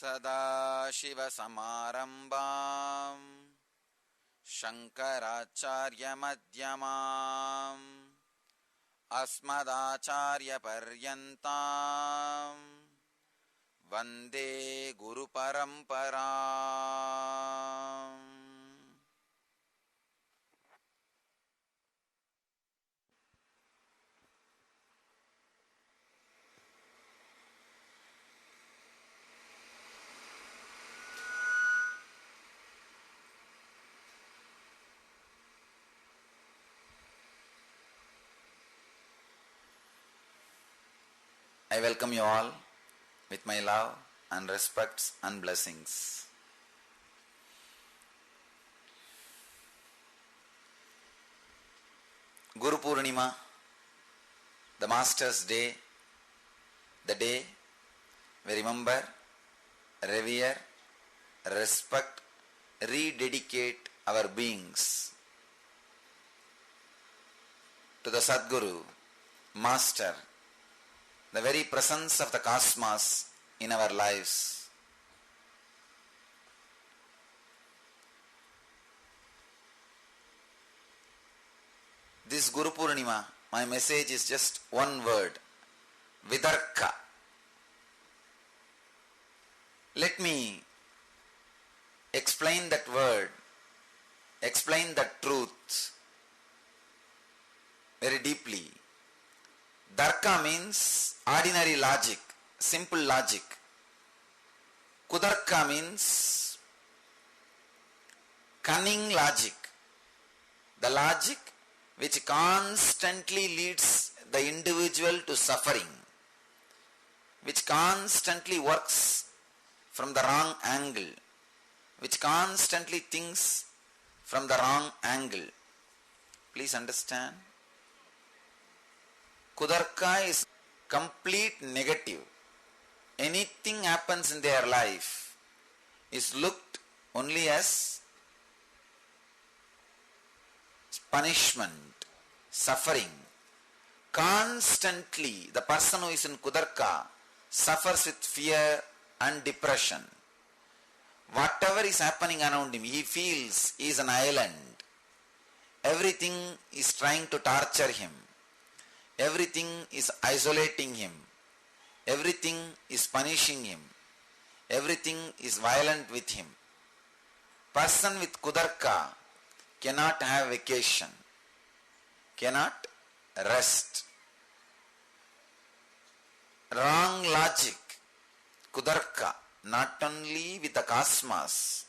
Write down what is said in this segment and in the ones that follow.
सदाशिवसमारम्भाम् शङ्कराचार्यमध्यमाम् अस्मदाचार्यपर्यन्ताम् वन्दे गुरुपरम्पराम्. I welcome you all with my love and respects and blessings. Guru Purnima, the Master's Day, the day we remember, revere, respect, rededicate our beings to the Sadguru, Master, the very presence of the cosmos in our lives. This Guru Purnima, my message is just one word, Vitarka. Let me explain that word, explain that truth very deeply. Darka means ordinary logic, simple logic. Kudarka means cunning logic, the logic which constantly leads the individual to suffering, which constantly works from the wrong angle, which constantly thinks from the wrong angle. Please understand. Kudarka is complete negative. Anything happens in their life is looked only as punishment, suffering. Constantly, the person who is in Kudarka suffers with fear and depression. Whatever is happening around him, he feels he is an island. Everything is trying to torture him. Everything is isolating him. Everything is punishing him. Everything is violent with him. Person with Kudarka cannot have vacation, cannot rest. Wrong logic, Kudarka, not only with the cosmos,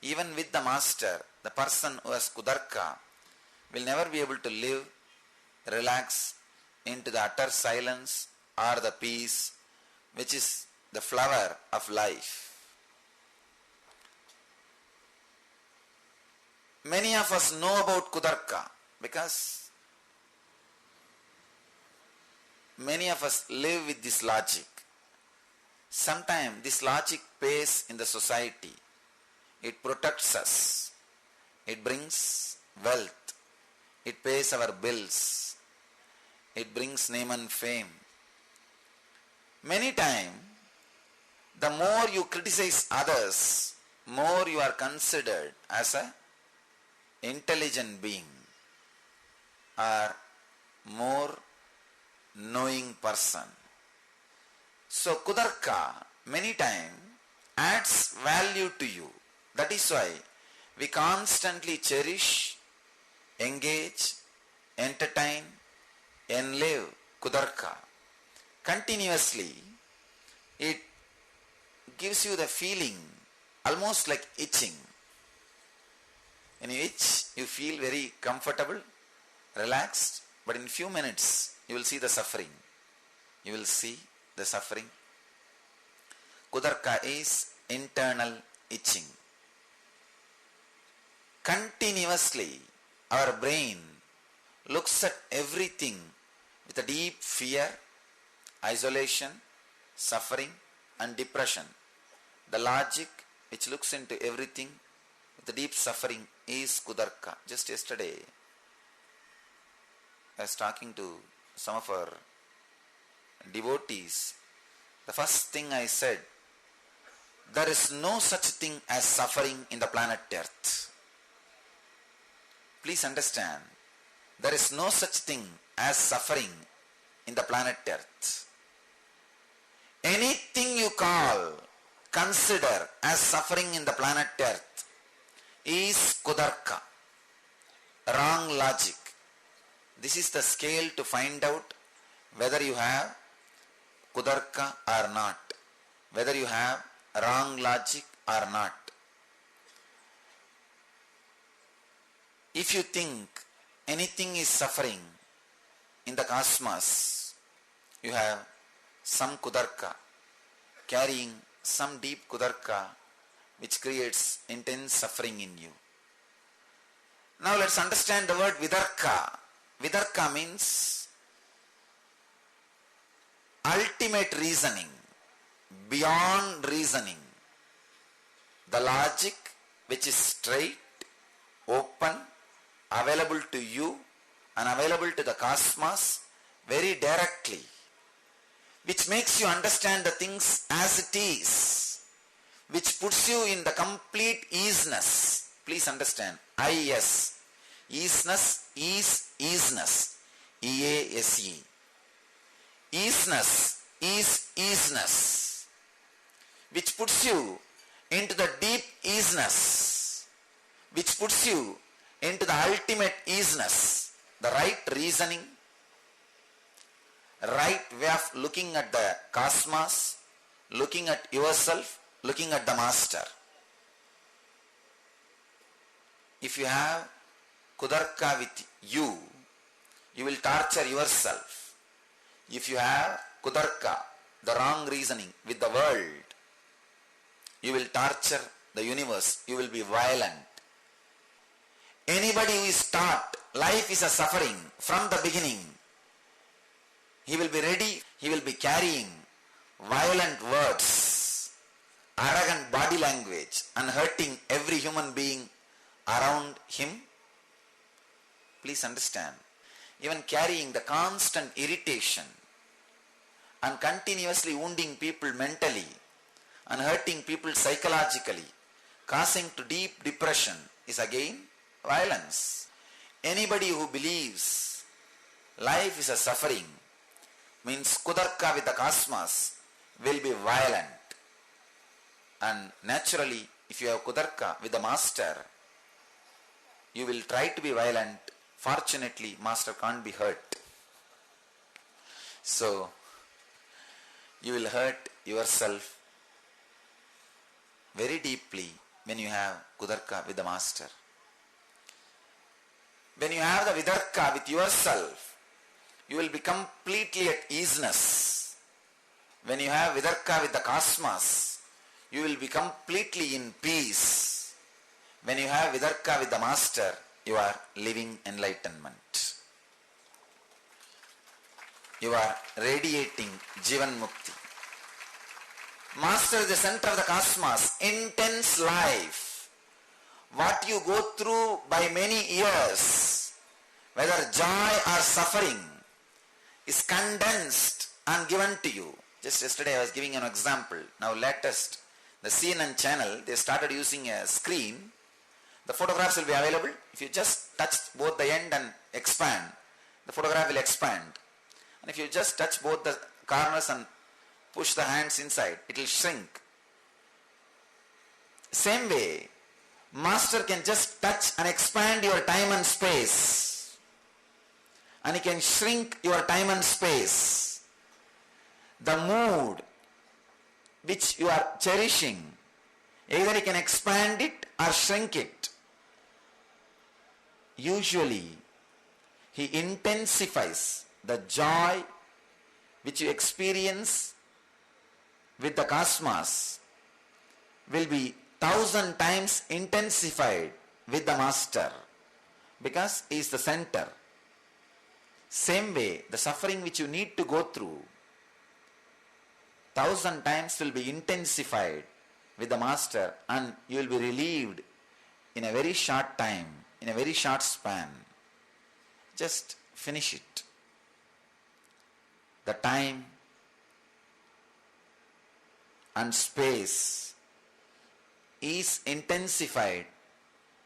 even with the Master, the person who has Kudarka will never be able to live, relax into the utter silence or the peace which is the flower of life. Many of us know about Kudarka because many of us live with this logic. Sometimes this logic pays in the society. It protects us. It brings wealth. It pays our bills. It brings name and fame. Many times, the more you criticize others, more you are considered as a intelligent being or more knowing person. So Kudarka many times adds value to you. That is why we constantly cherish, engage, entertain, enlive Kudarka. Continuously, it gives you the feeling almost like itching. When you itch, you feel very comfortable, relaxed, but in few minutes, you will see the suffering. You will see the suffering. Kudarka is internal itching. Continuously, our brain looks at everything with a deep fear, isolation, suffering and depression. The logic which looks into everything with a deep suffering is Kudarka. Just yesterday, I was talking to some of our devotees. The first thing I said, there is no such thing as suffering in the planet Earth. Please understand, there is no such thing as suffering in the planet Earth. Anything you consider as suffering in the planet Earth is kudarka, wrong logic. This is the scale to find out whether you have kudarka or not, whether you have wrong logic or not. If you think anything is suffering in the cosmos, you have some kudarka, carrying some deep kudarka which creates intense suffering in you. Now let's understand the word vidarka. Vidarka means ultimate reasoning, beyond reasoning. The logic which is straight, open, available to you and available to the cosmos very directly, which makes you understand the things as it is, which puts you in the complete easiness. Please understand, I-S, easiness, easiness, E-A-S-E. Easiness is easiness, which puts you into the deep easiness, which puts you into the ultimate easiness, the right reasoning, right way of looking at the cosmos, looking at yourself, looking at the master. If you have kudarka with you, you will torture yourself. If you have kudarka, the wrong reasoning with the world, you will torture the universe, you will be violent. Anybody who is taught life is a suffering from the beginning, he will be ready, he will be carrying violent words, arrogant body language and hurting every human being around him. Please understand, even carrying the constant irritation and continuously wounding people mentally and hurting people psychologically, causing to deep depression is again violence. Anybody who believes life is a suffering means kudarka with the cosmos will be violent. And naturally, if you have kudarka with the master, you will try to be violent. Fortunately, master can't be hurt. So, you will hurt yourself very deeply when you have kudarka with the master. When you have the vidarka with yourself, you will be completely at easiness. When you have vidarka with the cosmos, you will be completely in peace. When you have vidarka with the master, you are living enlightenment. You are radiating Jivan Mukti. Master is the center of the cosmos, intense life. What you go through by many years, whether joy or suffering, is condensed and given to you. Just yesterday I was giving an example. Now latest, the CNN channel, they started using a screen. The photographs will be available. If you just touch both the end and expand, the photograph will expand. And if you just touch both the corners and push the hands inside, it will shrink. Same way, master can just touch and expand your time and space. And he can shrink your time and space. The mood which you are cherishing, either he can expand it or shrink it. Usually, he intensifies the joy which you experience with the cosmos will be 1,000 times intensified with the master, because he is the center. Same way, the suffering which you need to go through 1,000 times will be intensified with the master, and you will be relieved in a very short time, in a very short span. Just finish it. The time and space is intensified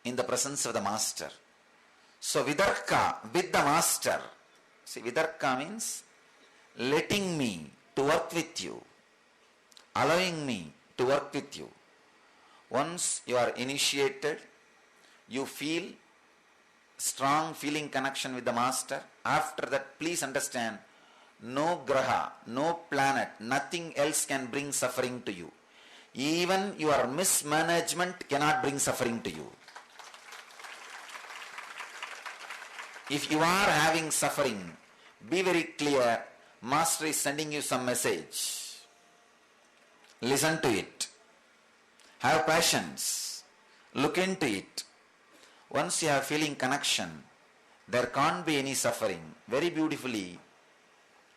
in the presence of the master. So Vidarka with the master. See, Vidarka means letting me to work with you, allowing me to work with you. Once you are initiated, you feel strong feeling connection with the master. After that, please understand, no graha, no planet, nothing else can bring suffering to you. Even your mismanagement cannot bring suffering to you. If you are having suffering, be very clear, master is sending you some message. Listen to it. Have patience. Look into it. Once you have feeling connection, there can't be any suffering. Very beautifully,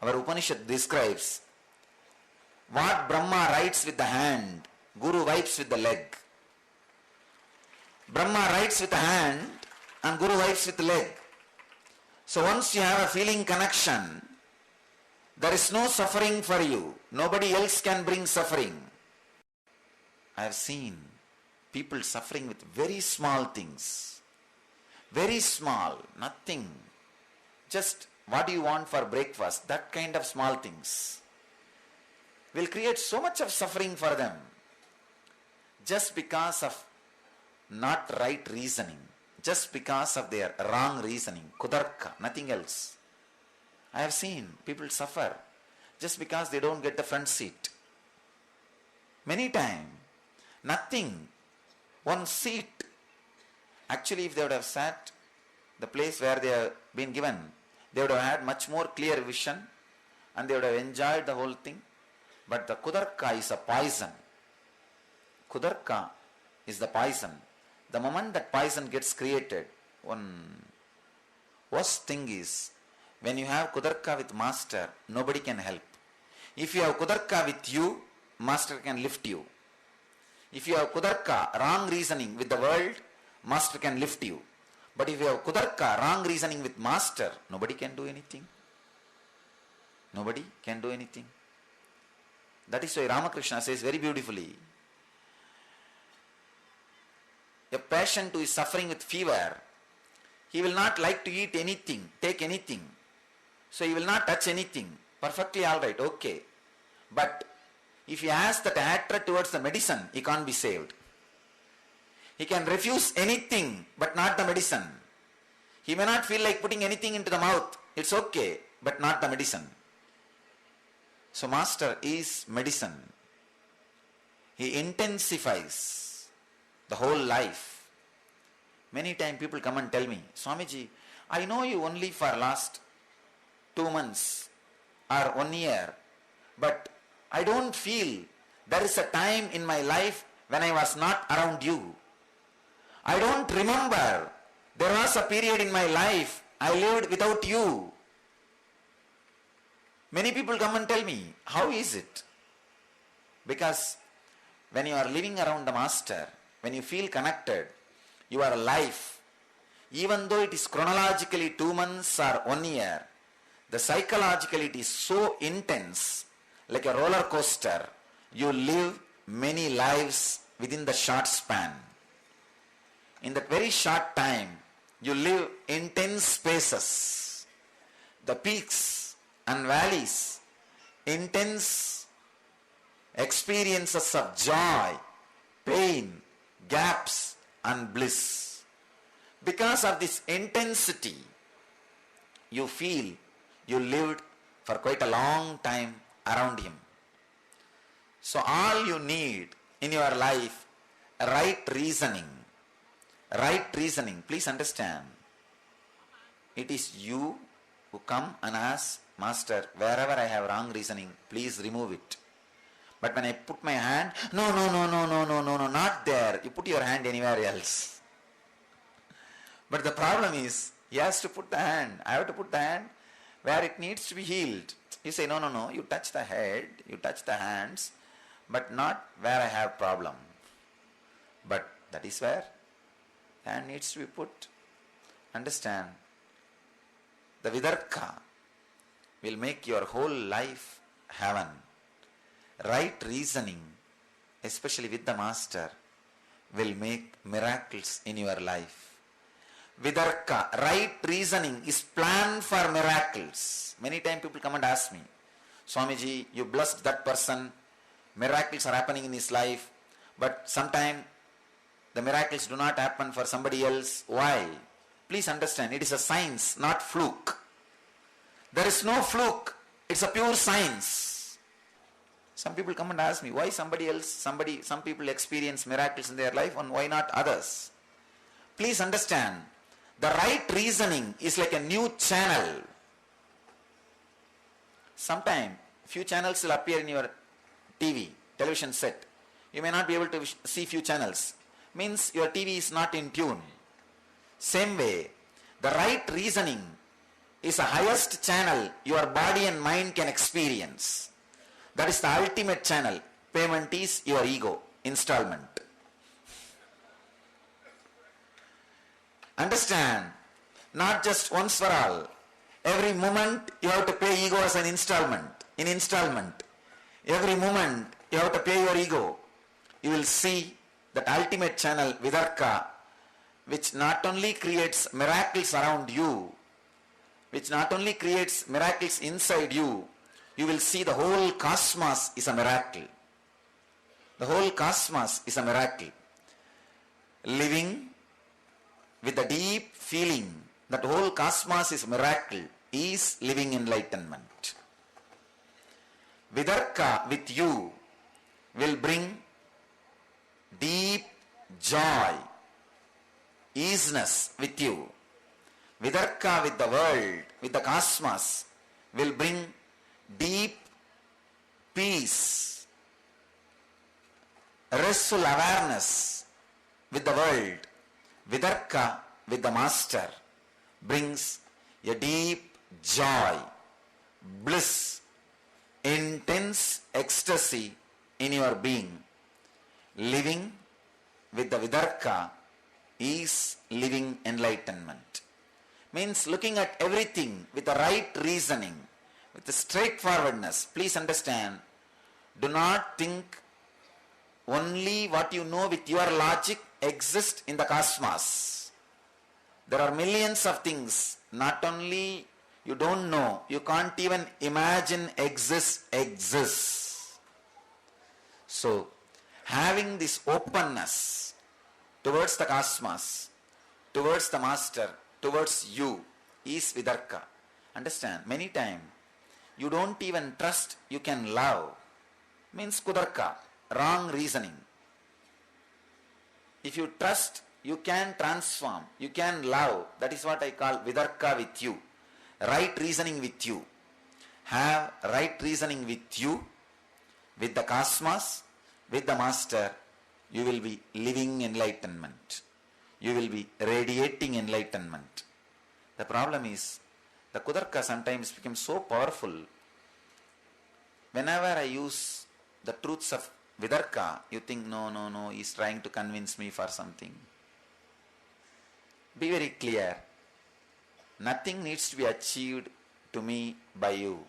our Upanishad describes what Brahma writes with the hand, Guru wipes with the leg. Brahma writes with the hand and Guru wipes with the leg. So once you have a feeling connection, there is no suffering for you. Nobody else can bring suffering. I have seen people suffering with very small things. Very small, nothing. Just what do you want for breakfast? That kind of small things will create so much of suffering for them. Just because of not right reasoning. Just because of their wrong reasoning. Kudarka, nothing else. I have seen people suffer just because they don't get the front seat. Many times, nothing. One seat. Actually, if they would have sat the place where they have been given, they would have had much more clear vision and they would have enjoyed the whole thing. But the Kudarka is a poison. Kudarka is the poison. The moment that poison gets created, one worst thing is, when you have Kudarka with master, nobody can help. If you have Kudarka with you, master can lift you. If you have Kudarka, wrong reasoning with the world, master can lift you. But if you have Kudarka, wrong reasoning with master, nobody can do anything. Nobody can do anything. That is why Ramakrishna says very beautifully, a patient who is suffering with fever, he will not like to eat anything, take anything. So he will not touch anything. Perfectly alright, okay. But if he has that hatred towards the medicine, he can't be saved. He can refuse anything, but not the medicine. He may not feel like putting anything into the mouth. It's okay, but not the medicine. So master is medicine. He intensifies the whole life. Many times people come and tell me, Swamiji, I know you only for last 2 months or 1 year, but I don't feel there is a time in my life when I was not around you. I don't remember there was a period in my life I lived without you. Many people come and tell me, how is it? Because when you are living around the master, when you feel connected, your life, even though it is chronologically 2 months or 1 year, the psychologically it is so intense, like a roller coaster. You live many lives within the short span. In that very short time, you live intense spaces, the peaks and valleys, intense experiences of joy, pain, gaps and bliss. Because of this intensity, you feel you lived for quite a long time around him. So all you need in your life, right reasoning. Right reasoning. Please understand. It is you who come and ask, Master, wherever I have wrong reasoning, please remove it. But when I put my hand, no, not there. You put your hand anywhere else. But the problem is, he has to put the hand. I have to put the hand where it needs to be healed. You say, no, you touch the head, you touch the hands, but not where I have problem. But that is where hand needs to be put. Understand? The Vidarka will make your whole life heaven. Right reasoning, especially with the master, will make miracles in your life. Vidarka, right reasoning is planned for miracles. Many times people come and ask me, Swamiji, you blessed that person, miracles are happening in his life, but sometimes the miracles do not happen for somebody else. Why? Please understand, it is a science, not fluke. There is no fluke. It's a pure science. Some people come and ask me, why some people experience miracles in their life and why not others? Please understand, the right reasoning is like a new channel. Sometime, few channels will appear in your television set. You may not be able to see few channels. Means your TV is not in tune. Same way, the right reasoning is the highest channel your body and mind can experience. That is the ultimate channel. Payment is your ego, installment. Understand, not just once for all. Every moment you have to pay ego as an installment. In installment, every moment you have to pay your ego. You will see that ultimate channel, Vidarka, which not only creates miracles around you, which not only creates miracles inside you, you will see the whole cosmos is a miracle. The whole cosmos is a miracle. Living with a deep feeling that whole cosmos is a miracle is living enlightenment. Vidarka with you will bring deep joy, easiness with you. Vidarka with the world, with the cosmos, will bring deep peace, restful awareness with the world. Vidarka with the master brings a deep joy, bliss, intense ecstasy in your being. Living with the Vidarka is living enlightenment. Means looking at everything with the right reasoning, with the straightforwardness. Please understand, do not think only what you know with your logic exists in the cosmos. There are millions of things, not only you don't know, you can't even imagine exists. So, having this openness towards the cosmos, towards the master, towards you is Vidarka. Understand, many times you don't even trust you can love. Means Kudarka, wrong reasoning. If you trust, you can transform, you can love. That is what I call Vidarka with you. Right reasoning with you. Have right reasoning with you, with the cosmos, with the master. You will be living enlightenment. You will be radiating enlightenment. The problem is, the Kudarka sometimes becomes so powerful. Whenever I use the truths of Vidarka, you think, no, he's trying to convince me for something. Be very clear. Nothing needs to be achieved to me by you.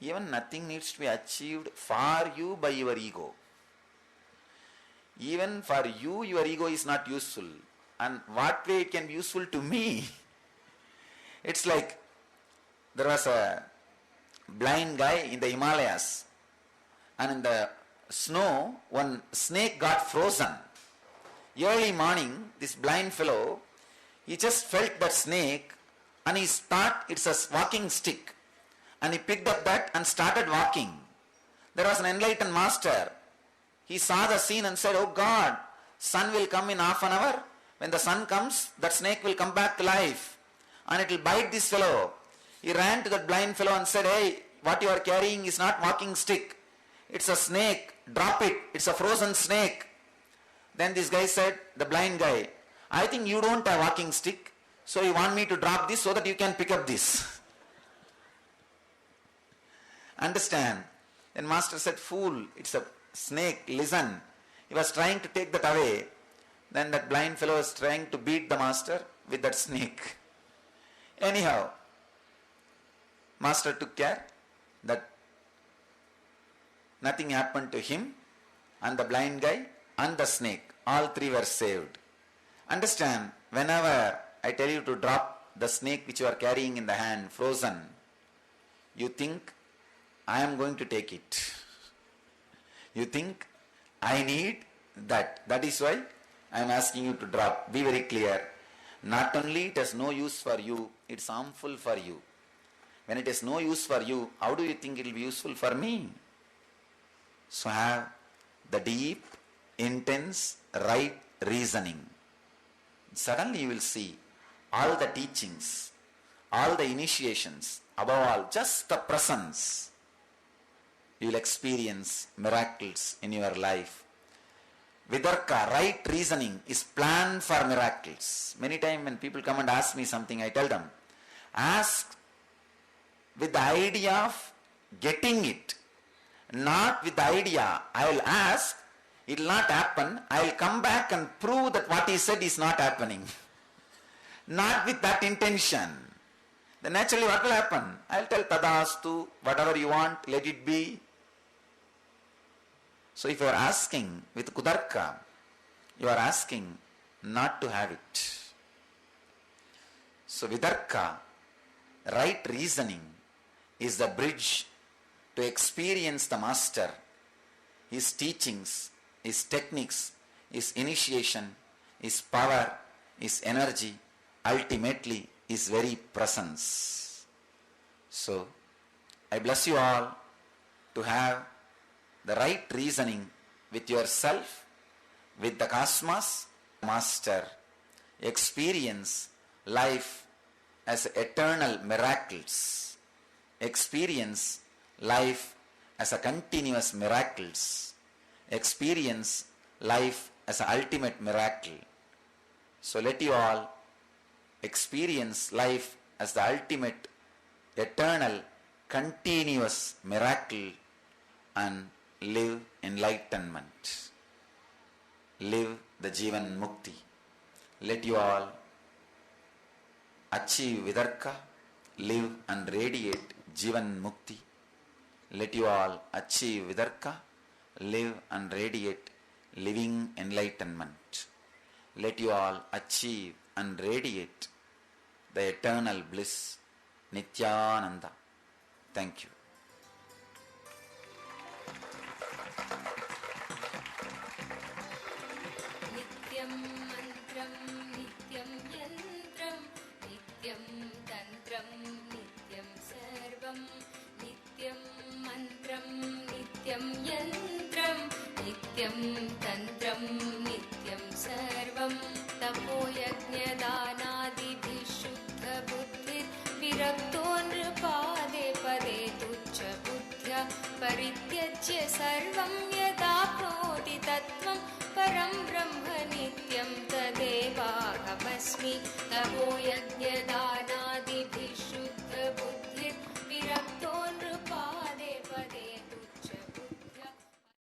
Even nothing needs to be achieved for you by your ego. Even for you, your ego is not useful. And what way it can be useful to me? It's like there was a blind guy in the Himalayas, and in the snow, one snake got frozen. Early morning, this blind fellow, he just felt that snake and he thought it's a walking stick. And he picked up that and started walking. There was an enlightened master. He saw the scene and said, oh God, sun will come in half an hour. When the sun comes, that snake will come back to life and it will bite this fellow. He ran to that blind fellow and said, hey, what you are carrying is not walking stick. It's a snake. Drop it. It's a frozen snake. Then this guy said, the blind guy, I think you don't have walking stick, so you want me to drop this so that you can pick up this. Understand? Then master said, fool, it's a snake, listen. He was trying to take that away. Then that blind fellow was trying to beat the master with that snake. Anyhow, master took care that nothing happened to him and the blind guy and the snake. all three were saved. Understand, whenever I tell you to drop the snake which you are carrying in the hand, frozen, you think, I am going to take it. You think, I need that. That is why I am asking you to drop. Be very clear. Not only it has no use for you, it is harmful for you. When it has no use for you, how do you think it will be useful for me? So have the deep, intense, right reasoning. Suddenly you will see all the teachings, all the initiations, above all, just the presence. You will experience miracles in your life. Vidarka, right reasoning, is planned for miracles. Many times when people come and ask me something, I tell them, ask with the idea of getting it, not with the idea, I will ask, it will not happen, I will come back and prove that what he said is not happening. Not with that intention. Then naturally what will happen? I will tell tadastu, whatever you want, let it be. So if you are asking with kudarka, you are asking not to have it. So vidarka, right reasoning, is the bridge to experience the master, his teachings, his techniques, his initiation, his power, his energy, ultimately his very presence. So I bless you all to have the right reasoning with yourself, with the cosmos, master, experience life as eternal miracles, experience life as a continuous miracles, experience life as an ultimate miracle. So let you all experience life as the ultimate, eternal, continuous miracle and live enlightenment. Live the Jivan Mukti. Let you all achieve Vidarka, live and radiate Jivan Mukti. Let you all achieve Vidarka, live and radiate living enlightenment. Let you all achieve and radiate the eternal bliss, Nityananda. Thank you. Nityam mantram, nityam yantram, nityam tantram, nityam sarvam. Nityam mantram, nityam yantram, nityam tantram, nityam sarvam. Tapo yajna danadibhi shuddha buddhir virakto nripade pade tuchcha buddhya parityajya sarva